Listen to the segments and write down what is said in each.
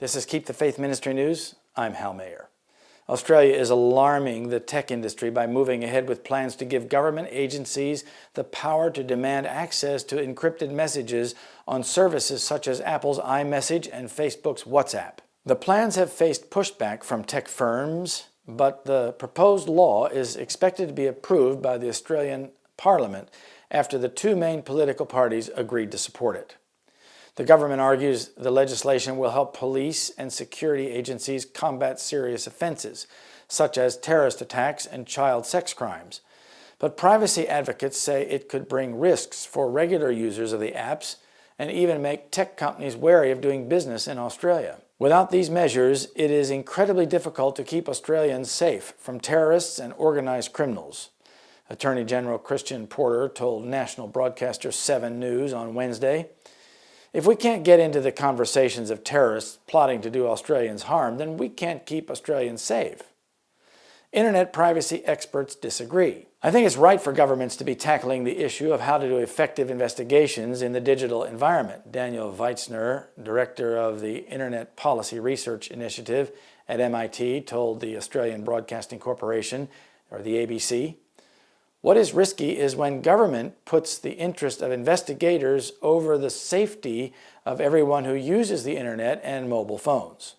This is Keep the Faith Ministry News. I'm Hal Mayer. Australia is alarming the tech industry by moving ahead with plans to give government agencies the power to demand access to encrypted messages on services such as Apple's iMessage and Facebook's WhatsApp. The plans have faced pushback from tech firms, but the proposed law is expected to be approved by the Australian Parliament after the two main political parties agreed to support it. The government argues the legislation will help police and security agencies combat serious offenses, such as terrorist attacks and child sex crimes. But privacy advocates say it could bring risks for regular users of the apps and even make tech companies wary of doing business in Australia. Without these measures, it is incredibly difficult to keep Australians safe from terrorists and organized criminals. Attorney General Christian Porter told national broadcaster 7 News on Wednesday, "If we can't get into the conversations of terrorists plotting to do Australians harm, then we can't keep Australians safe." Internet privacy experts disagree. "I think it's right for governments to be tackling the issue of how to do effective investigations in the digital environment," Daniel Weitzner, director of the Internet Policy Research Initiative at MIT, told the Australian Broadcasting Corporation, or the ABC. "What is risky is when government puts the interest of investigators over the safety of everyone who uses the internet and mobile phones."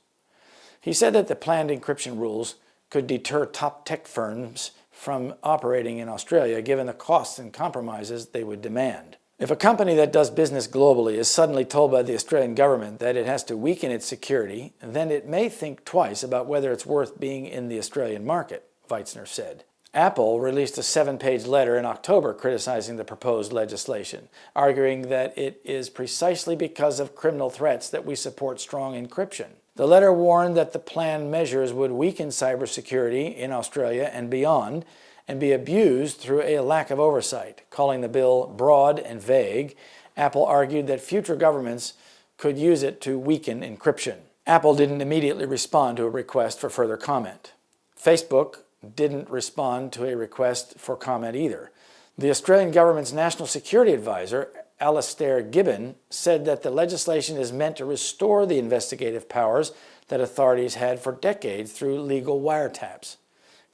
He said that the planned encryption rules could deter top tech firms from operating in Australia, given the costs and compromises they would demand. If a company that does business globally is suddenly told by the Australian government that it has to weaken its security, then it may think twice about whether it's worth being in the Australian market, Weitzner said. Apple released a 7-page letter in October criticizing the proposed legislation, arguing that it is precisely because of criminal threats that we support strong encryption. The letter warned that the planned measures would weaken cybersecurity in Australia and beyond and be abused through a lack of oversight. Calling the bill broad and vague, Apple argued that future governments could use it to weaken encryption. Apple didn't immediately respond to a request for further comment. Facebook didn't respond to a request for comment either. The Australian government's National Security Advisor, Alastair Gibbon, said that the legislation is meant to restore the investigative powers that authorities had for decades through legal wiretaps.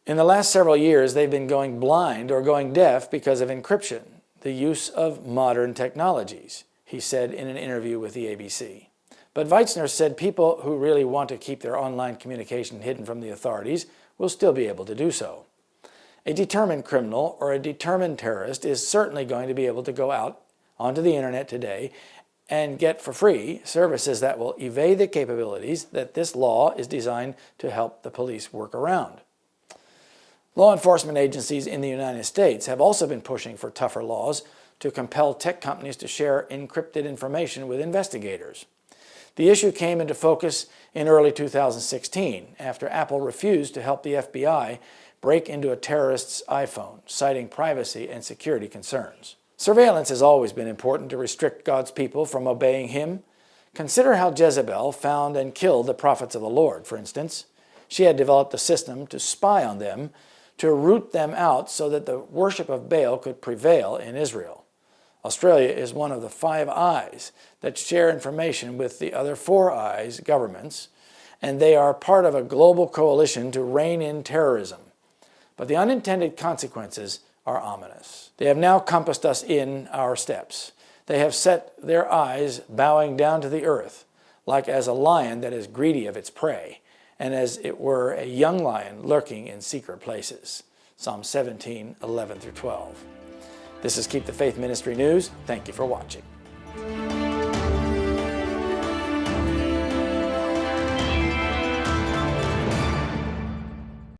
In the last several years, they've been going blind or going deaf because of encryption, the use of modern technologies, he said in an interview with the ABC. But Weitzner said people who really want to keep their online communication hidden from the authorities will still be able to do so. A determined criminal or a determined terrorist is certainly going to be able to go out onto the internet today and get for free services that will evade the capabilities that this law is designed to help the police work around. Law enforcement agencies in the United States have also been pushing for tougher laws to compel tech companies to share encrypted information with investigators. The issue came into focus in early 2016 after Apple refused to help the FBI break into a terrorist's iPhone, citing privacy and security concerns. Surveillance has always been important to restrict God's people from obeying Him. Consider how Jezebel found and killed the prophets of the Lord, for instance. She had developed a system to spy on them, to root them out so that the worship of Baal could prevail in Israel. Australia is one of the 5 eyes that share information with the other 4 eyes governments, and they are part of a global coalition to rein in terrorism. But the unintended consequences are ominous. They have now compassed us in our steps. They have set their eyes bowing down to the earth, like as a lion that is greedy of its prey, and as it were a young lion lurking in secret places. Psalm 17, 11-12. This is Keep the Faith Ministry News. Thank you for watching.